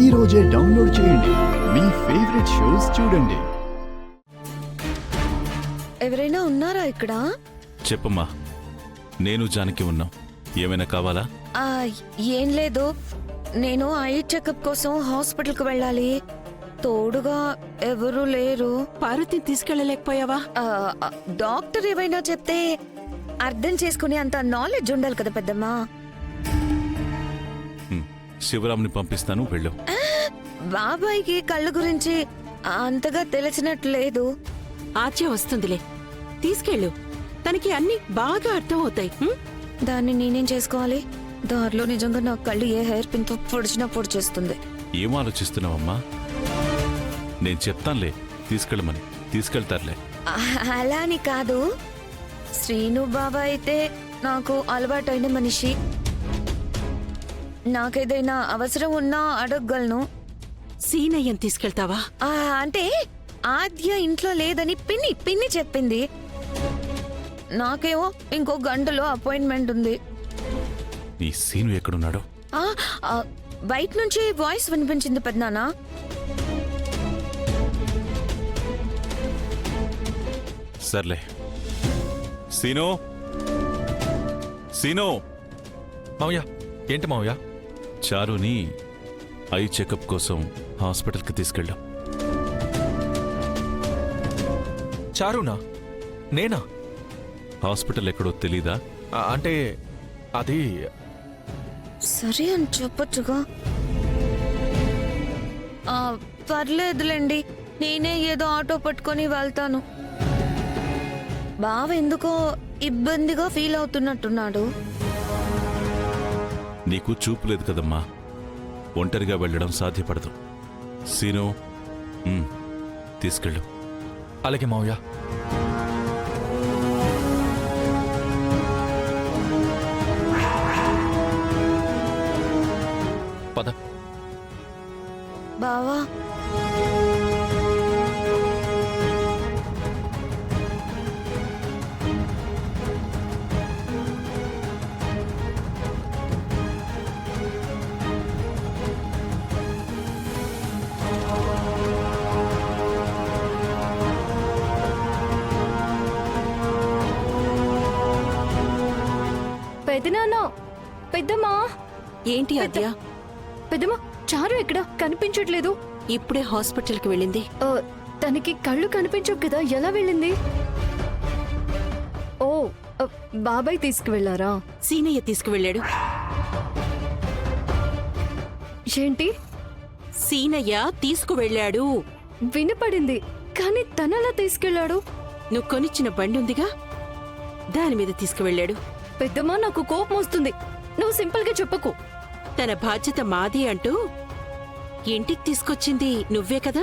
ఈ రోజే డౌన్లోడ్ చేయండి. మీ ఫేవరెట్ షోస్ చూడండి. ఎవరైనా ఉన్నారా ఇక్కడ? చెప్పమ్మా, నేను జానకి ఉన్నాం. ఏమైనా కావాలా? ఏం లేదు, నేను ఐ చెకప్ కోసం హాస్పిటల్కి వెళ్ళాలి. తోడుగా ఎవరూ లేరు. పార్వతిని తీసుకెళ్ళలేకపోయావా? డాక్టర్ ఏమైనా చెప్తే అర్థం చేసుకునే అంత నాలెడ్జ్ ఉండాలి కదా పెద్దమ్మా. శివరాంని పంపిస్తాను, వెళ్ళు. బాబాయ్కి కళ్ళు గురించి అంతగా తెలిసినట్టు లేదు. ఆచే వస్తుందిలే, తీసుకెళ్ళు. తనకి అన్ని బాగా అర్థం అవుతాయి. దాన్ని నేనేం చేసుకోవాలి? దారిలో నిజంగా నా కళ్ళు ఏ హెయిర్ పిన్ తో పొడిచినా పొడిచేస్తుంది. ఏం ఆలోచిస్తున్నావమ్మా? నేను చెప్తానులే, తీసుకెళ్ళమని. తీసుకెళ్తారులే. అలా అని కాదు, శ్రీను బాబా అయితే నాకు అలవాటైన మనిషి. నాకేదైనా అవసరం ఉన్నా అడగగలను. సీనయ్యని తీసుకెళ్తావా? అంటే ఆద్య ఇంట్లో లేదని పిన్ని చెప్పింది. నాకేమో ఇంకో గంటలో అపాయింట్మెంట్ ఉంది. నీ సీను ఎక్కడున్నాడో? బయట నుంచి వాయిస్ వినిపించింది పెద్దనానా. సర్లే. సీను, సీను. మావయ్య, ఏంటి మావయ్య? చారుని ఐ చెకప్ కోసం హాస్పిటల్కి తీసుకెళ్ళాం. చారునా? నేనా? హాస్పిటల్ ఎక్కడో తెలీదా? అంటే అది సరే అని చెప్పొచ్చుగా. పర్లేదులేండి, నేనే ఏదో ఆటో పట్టుకొని వెళ్తాను. బావ ఎందుకో ఇబ్బందిగా ఫీల్ అవుతున్నట్టున్నాడు. నీకు చూపు లేదు కదమ్మా, ఒంటరిగా వెళ్ళడం సాధ్యపడదు. సీను, తీసుకెళ్ళు. అలాగే మావయ్య. పద. బావా, పెద్దనాన్న, పెద్దమ్మా. ఏంటి ఆద్య? పెద్దమ్మా, చారు ఎక్కడ కనిపించట్లేదు? ఇప్పుడే హాస్పిటల్కి వెళ్ళింది. తనకి కళ్ళు కనిపించవు కదా, ఎలా వెళ్ళింది? ఓ, బాబాయ్ తీసుకువెళ్లారా? సీనయ్య తీసుకువెళ్ళాడు. ఏంటి? సీనయ్య తీసుకువెళ్ళాడు. వినపడింది, కానీ తనలా తీసుకెళ్లాడు? నువ్వు కొనిచ్చిన బండి ఉందిగా, దాని మీద తీసుకువెళ్ళాడు. పెద్దమ్మా, నాకు కోపం వస్తుంది. నువ్వు సింపుల్ గా చెప్పకు. తన బాధ్యత మాది అంటూ ఇంటికి తీసుకొచ్చింది నువ్వే కదా.